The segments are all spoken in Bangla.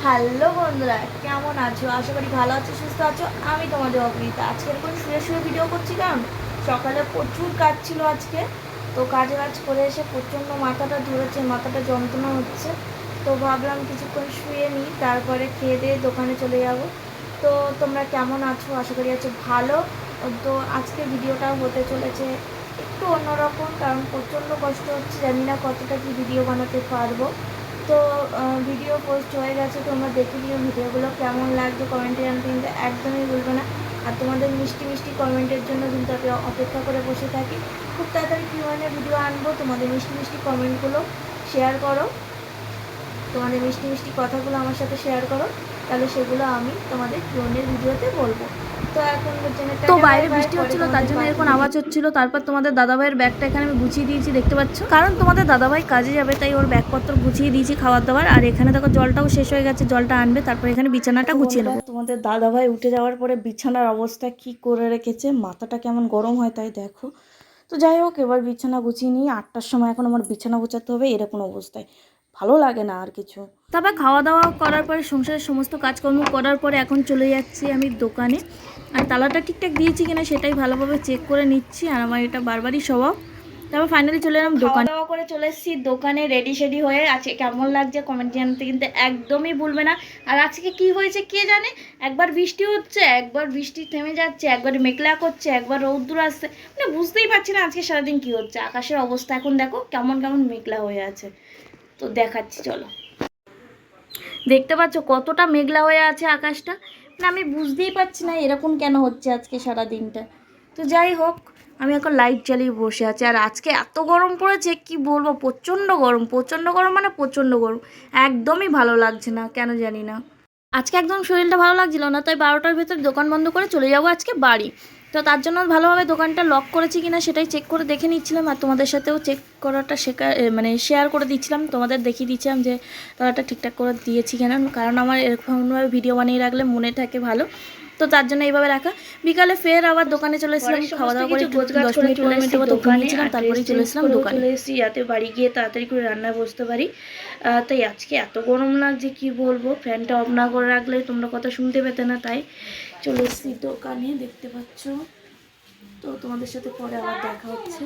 হ্যালো বন্ধুরা, কেমন আছো? আশা করি ভালো আছো, সুস্থ আছো। আমি তোমাদের অপরিতা। আজকে এরকম শুয়ে শুয়ে ভিডিও করছি, কারণ সকালে প্রচুর কাজ ছিল আজকে। তো কাজ করে এসে প্রচণ্ড মাথাটা ধরেছে, মাথাটা যন্ত্রণা হচ্ছে। তো ভাবলাম কিছুক্ষণ শুয়ে নিই, তারপরে খেয়ে দিয়ে দোকানে চলে যাব। তো তোমরা কেমন আছো? আশা করি আছো ভালো। তো আজকে ভিডিওটা হতে চলেছে একটু অন্যরকম, কারণ প্রচণ্ড কষ্ট হচ্ছে, জানি না কতটা কি ভিডিও বানাতে পারবো। তো ভিডিও পোস্ট হয়ে গেছে, তোমরা দেখে নিও ভিডিওগুলো কেমন লাগছে কমেন্টে জানতে কিন্তু একদমই ভুলবে না। আর তোমাদের মিষ্টি মিষ্টি কমেন্টের জন্য কিন্তু আমি অপেক্ষা করে বসে থাকি। খুব তাড়াতাড়ি কিউএনএ ভিডিও আনবো, তোমাদের মিষ্টি মিষ্টি কমেন্টগুলো শেয়ার করো, তোমাদের মিষ্টি মিষ্টি কথাগুলো আমার সাথে শেয়ার করো, তাহলে সেগুলো আমি তোমাদের কিউএনএর ভিডিওতে বলবো। তো এখন তো বাইরে বৃষ্টি হচ্ছিল, তার জন্য এরকম আওয়াজ হচ্ছিল। তারপর তোমাদের দাদাভাইয়ের ব্যাগটা এখানে আমি গুছিয়ে দিয়েছি, দেখতে পাচ্ছ, কারণ তোমাদের দাদাভাই কাজে যাবে, তাই ওর ব্যাগপত্র গুছিয়ে দিয়েছি খাবার দাবার। আর এখানে দেখো জলটাও শেষ হয়ে গেছে, জলটা আনবে, তারপর এখানে বিছানাটা গুছিয়ে নেবো। তোমাদের দাদাভাই উঠে যাওয়ার পরে বিছানার অবস্থা কি করে রেখেছে, মাথাটা কেমন গরম হয় তাই দেখো। তো যাই হোক, এবার বিছানা গুছিয়ে নিই। 8টার সময় এখন আমার বিছানা গোছাতে হবে, এরকম অবস্থায় ভালো লাগে না আর কিছু। তারপর খাওয়া দাওয়া করার পরে সংসারের সমস্ত কাজকর্ম করার পরে এখন চলে যাচ্ছি আমি দোকানে। আর তালাটা ঠিকঠাক দিয়েছি কিনা সেটাই ভালোভাবে চেক করে নিচ্ছি, আর আমার এটা বারবারই স্বভাব। তারপর ফাইনালি চলে এলাম দোকানে। খাওয়া দাওয়া করে চলে এসেছি দোকানে, রেডি শেডি হয়ে। আজকে কেমন লাগছে কমেন্ট জানতে কিন্তু একদমই ভুলবে না। আর আজকে কি হয়েছে কে জানে, একবার বৃষ্টি হচ্ছে, একবার বৃষ্টি থেমে যাচ্ছে, একবার মেঘলা করছে, একবার রৌদ্র আসছে, মানে বুঝতেই পারছি না আজকে সারাদিন কি হচ্ছে। আকাশের অবস্থা এখন দেখো কেমন কেমন মেঘলা হয়ে আছে। তো দেখাচ্ছি চলো। দেখতে পাচ্ছ কতটা মেঘলা হয়ে আছে আকাশটা, মানে আমি বুঝতেই পারছি না এরকম কেন হচ্ছে আজকে সারা দিনটা। তো যাই হোক, আমি এখন লাইট জ্বালিয়ে বসে আছি। আর আজকে এত গরম পড়েছে কি বলবো, প্রচণ্ড গরম, প্রচণ্ড গরম, মানে প্রচণ্ড গরম। একদমই ভালো লাগছে না, কেন জানি না। আজকে একদম শরীরটা ভালো লাগছিল না, তাই 12টার ভেতর দোকান বন্ধ করে চলে যাবো আজকে বাড়ি। তো তার জন্য ভালোভাবে দোকানটা লক করেছি কিনা সেটাই চেক করে দেখে নিচ্ছিলাম, আর তোমাদের সাথেও চেক করাটা মানে শেয়ার করে দিচ্ছিলাম, তোমাদের দেখিয়ে দিচ্ছিলাম যে তালাটা ঠিকঠাক করে দিয়েছি কেন, কারণ আমার এরকমভাবে ভিডিও বানিয়ে রাখলে মনে থাকে ভালো। তো তার জন্য এইভাবে রাখা। বিকালে ফের আবার দোকানে চলে এসেছিলাম, খাওয়া দাওয়া করে 10 মিনিট 15 মিনিটের মতো ঘুমিয়েছিলাম, তারপরেই চলে এসেছিলাম দোকানে। চলে এসেছি যাতে বাড়ি গিয়ে তাড়াতাড়ি করে রান্নায় বসতে পারি। তাই আজকে এত গরম লাগছে কি বলবো, ফ্যানটা অফ না করে রাখলে তোমরা কথা শুনতে পেতে না, তাই চলে এসেছি দোকানে, দেখতে পাচ্ছ। তো তোমাদের সাথে পরে আবার দেখা হচ্ছে।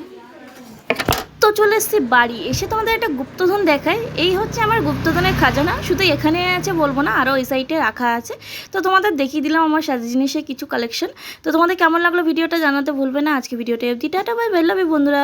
তো চলে এসেছি বাড়ি, এসে তোমাদের একটা গুপ্তধন দেখায়। এই হচ্ছে আমার গুপ্তধনের খাজানা, শুধু এখানে আছে বলবো না, আরও ওই সাইডে রাখা আছে। তো তোমাদের দেখিয়ে দিলাম আমার সাজে জিনিসের কিছু কালেকশন। তো তোমাদের কেমন লাগলো ভিডিওটা জানাতে ভুলবে না। আজকে ভিডিওটা অবধি, tata bye bye, love you বন্ধুরা।